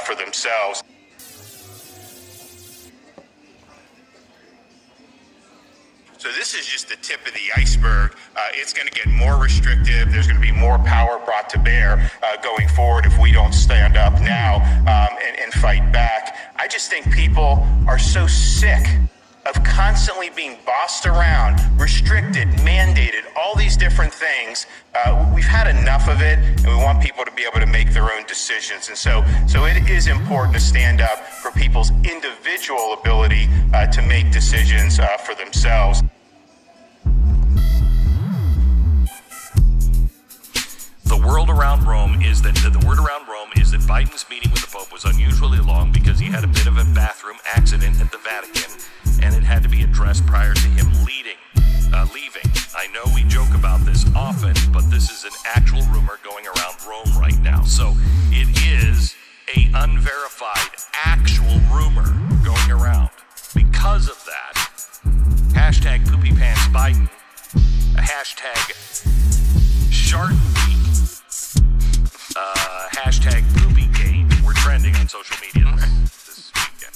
for themselves. So this is just the tip of the iceberg. It's going to get more restrictive. There's going to be more power brought to bear going forward if we don't stand up now and fight back. I just think people are so sick of constantly being bossed around, restricted, mandated, all these different things. We've had enough of it, and we want people to be able to make their own decisions. And so it is important to stand up for people's individual ability to make decisions for themselves. The word around Rome is that Biden's meeting with the Pope was unusually long because he had a bit of a bathroom accident at the Vatican, and it had to be addressed prior to him leaving. I know we joke about this often, but this is an actual rumor going around Rome right now. So it is a unverified actual rumor going around. Because of that, hashtag Poopy Pants Biden, hashtag Shark Week, hashtag Poopygate were trending on social media this weekend.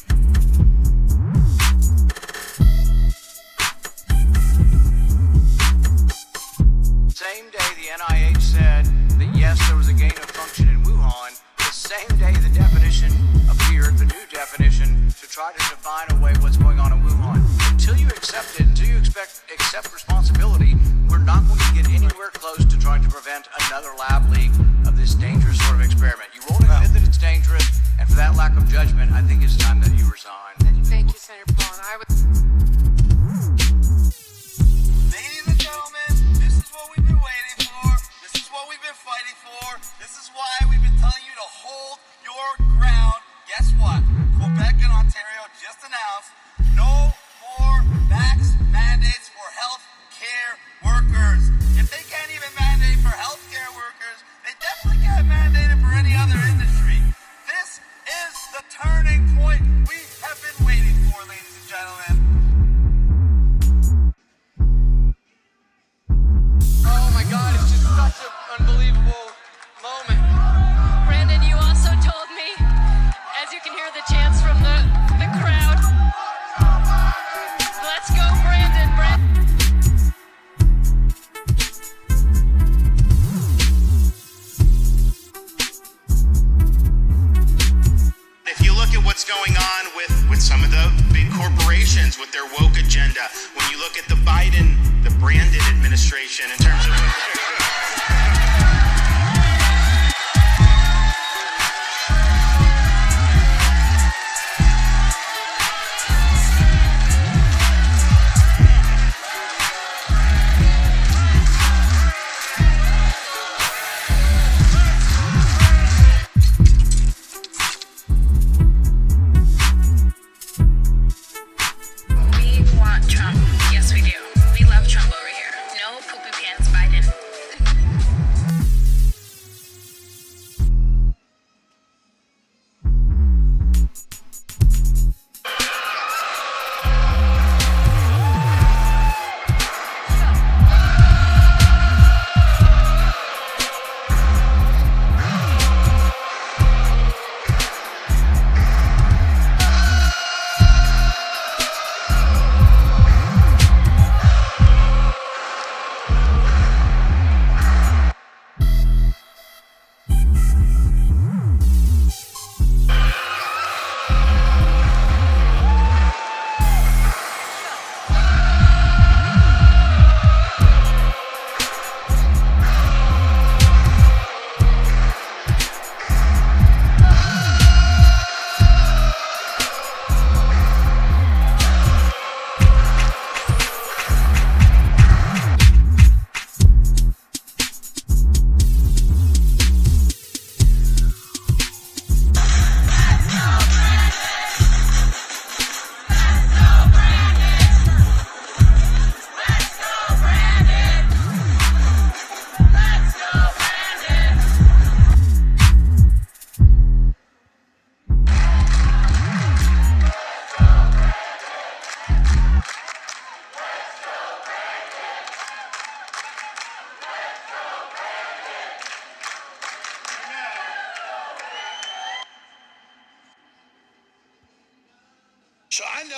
Same day the NIH said that yes, there was a gain of function in Wuhan, the same day the definition appeared, the new definition, to try to define away what's going on in Wuhan. Until you accept it, until you accept responsibility, we're not going to get anywhere close to trying to prevent another lab leak of this dangerous sort of experiment. You won't admit that it's dangerous, and for that lack of judgment, I think it's time that you resign. Thank you, Senator Paul. Ladies and gentlemen, this is what we've been waiting for. This is what we've been fighting for. This is why we've been telling you to hold your ground. Guess what? Quebec and Ontario just announced no more vax mandates for health care workers. If they can't even mandate for health care workers, they definitely can't mandate it for any other industry. This is the turning point we have been waiting for, ladies and gentlemen. Oh my God, it's just such an unbelievable moment. Brandon, you also told me, as you can hear the chants from the crowd. Let's go, Brandon. If you look at what's going on with some of the big corporations with their woke agenda, when you look at the Brandon administration in terms of We want Trump. Yes, we do. We love Trump over here. No poopy pants Biden.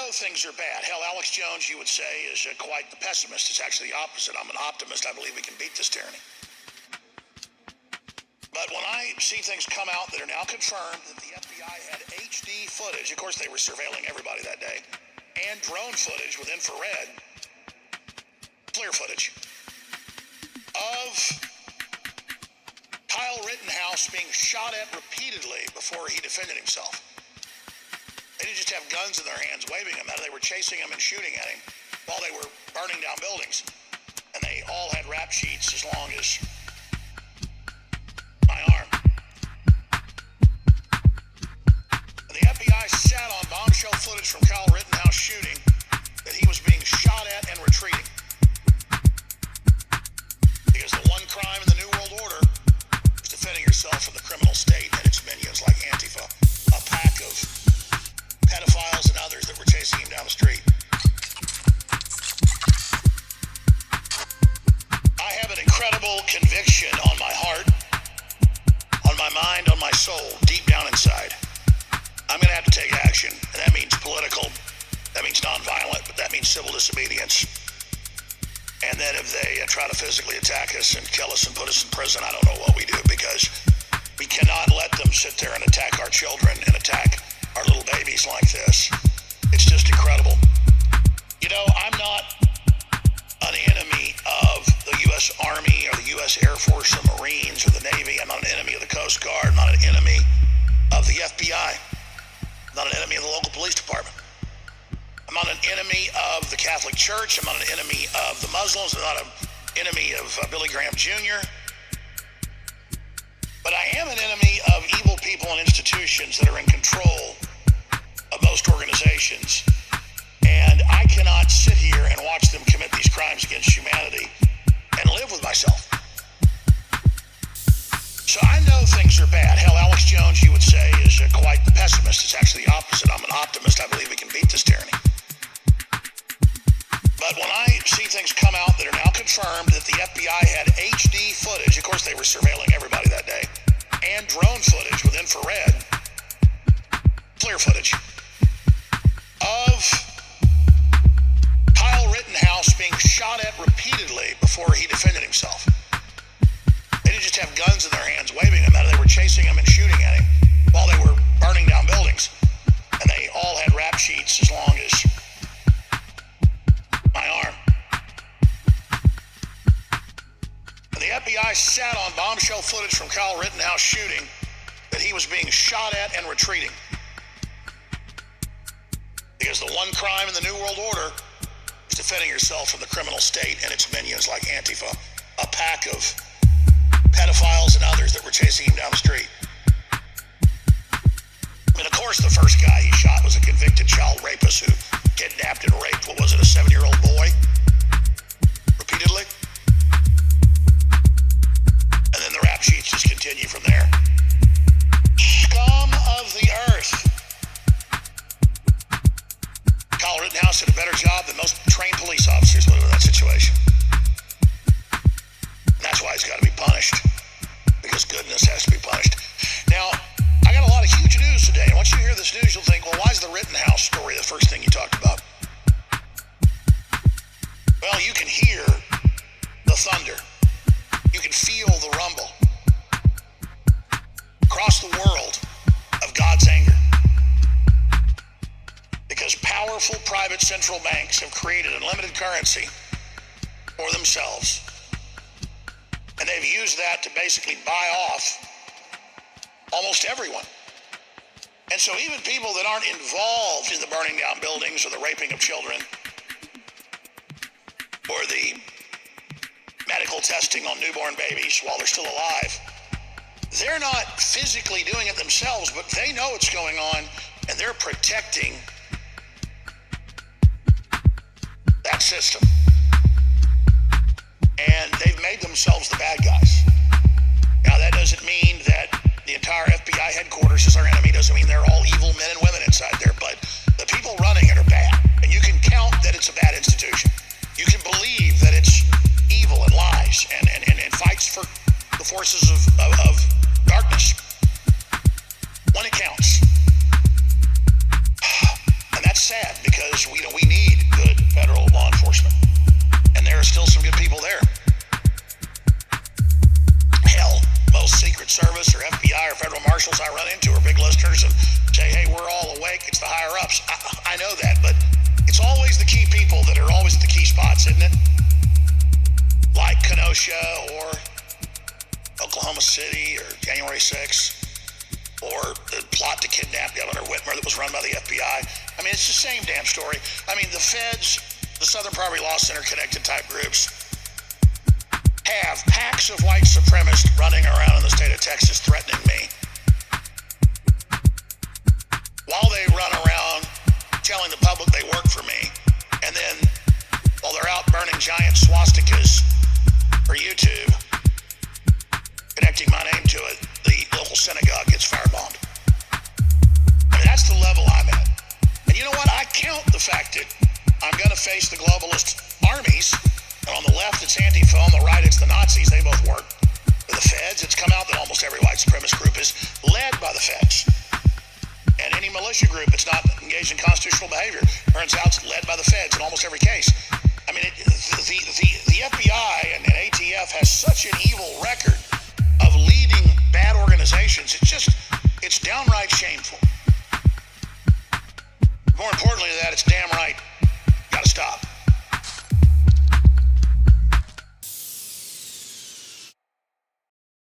know things are bad. Hell, Alex Jones, you would say, is quite the pessimist. It's actually the opposite. I'm an optimist. I believe we can beat this tyranny. But when I see things come out that are now confirmed that the FBI had HD footage, of course they were surveilling everybody that day, and drone footage with infrared, clear footage, of Kyle Rittenhouse being shot at repeatedly before he defended himself. They didn't just have guns in their hands waving him at him. They were chasing him and shooting at him while they were burning down buildings. And they all had rap sheets as long as my arm. And the FBI sat on bombshell footage from Kyle Rittenhouse shooting that he was being shot at and retreating. Because the one crime in the New World Order is defending yourself from the criminal state and its minions like Antifa, a pack of pedophiles and others that were chasing him down the street. I have an incredible conviction on my heart, on my mind, on my soul, deep down inside. I'm going to have to take action, and that means political, that means nonviolent, but that means civil disobedience. And then if they try to physically attack us and kill us and put us in prison, I don't know what we do, because we cannot let them sit there and attack our children and attack our little babies like this. It's just incredible. You know, I'm not an enemy of the U.S. Army or the U.S. Air Force or Marines or the Navy. I'm not an enemy of the Coast Guard. I'm not an enemy of the FBI. I'm not an enemy of the local police department. I'm not an enemy of the Catholic Church. I'm not an enemy of the Muslims. I'm not an enemy of Billy Graham Jr. But I am an enemy of evil people and institutions that are in control of most organizations. And I cannot sit here and watch them commit these crimes against humanity and live with myself. So I know things are bad. Hell, Alex Jones, you would say, is quite the pessimist. It's actually the opposite. I'm an optimist. I believe we can beat this tyranny. But when I see things come out that are now confirmed that the FBI had HD footage, of course they were surveilling everybody that day, and drone footage with infrared, clear footage, of Kyle Rittenhouse being shot at repeatedly before he defended himself. They didn't just have guns in their hands waving him at him. They were chasing him and shooting at him while they were burning down buildings. And they all had rap sheets as long as my arm. And the FBI sat on bombshell footage from Kyle Rittenhouse shooting that he was being shot at and retreating. Because the one crime in the New World Order is defending yourself from the criminal state and its minions like Antifa, a pack of pedophiles and others that were chasing him down the street. I mean, of course, the first guy he shot was a convicted child rapist who kidnapped and raped, what was it, a 7-year-old boy? Repeatedly? And then the rap sheets just continue from there. Scum of the earth. Kyle Rittenhouse did a better job than most trained police officers would have in that situation. And that's why he's got to be punished. Because goodness has to be punished. Now, I got a lot of huge news today. And once you hear this news, you'll think, well, why is the Rittenhouse story the first thing you talked about? Well, you can hear the thunder. You can feel the rumble across the world of God's anger. Because powerful private central banks have created unlimited currency for themselves. And they've used that to basically buy off almost everyone. And so even people that aren't involved in the burning down buildings or the raping of children or the medical testing on newborn babies while they're still alive, they're not physically doing it themselves, but they know what's going on and they're protecting that system. And they've made themselves the bad guys. Now, that doesn't mean that the entire FBI headquarters is our enemy. Doesn't mean they're all evil men and women inside there. But the people running it are bad. And you can count that it's a bad institution. You can believe that it's evil and lies and fights for the forces of darkness when it counts. And that's sad because spots, isn't it? Like Kenosha or Oklahoma City or January 6th or the plot to kidnap Governor Whitmer that was run by the FBI. I mean, it's the same damn story. I mean, the feds, the Southern Poverty Law Center connected type groups have packs of white supremacists running around in the state of Texas threatening me while they run around telling the public they work for me, and then while they're out burning giant swastikas for YouTube, connecting my name to it, the local synagogue gets firebombed. I mean, that's the level I'm at. And you know what? I count the fact that I'm going to face the globalist armies, and on the left it's Antifa, on the right it's the Nazis. They both work for the feds. It's come out that almost every white supremacist group is led by the feds. And any militia group that's not engaged in constitutional behavior turns out it's led by the feds in almost every case. I mean, the FBI and ATF has such an evil record of leading bad organizations. It's downright shameful. More importantly than that, it's damn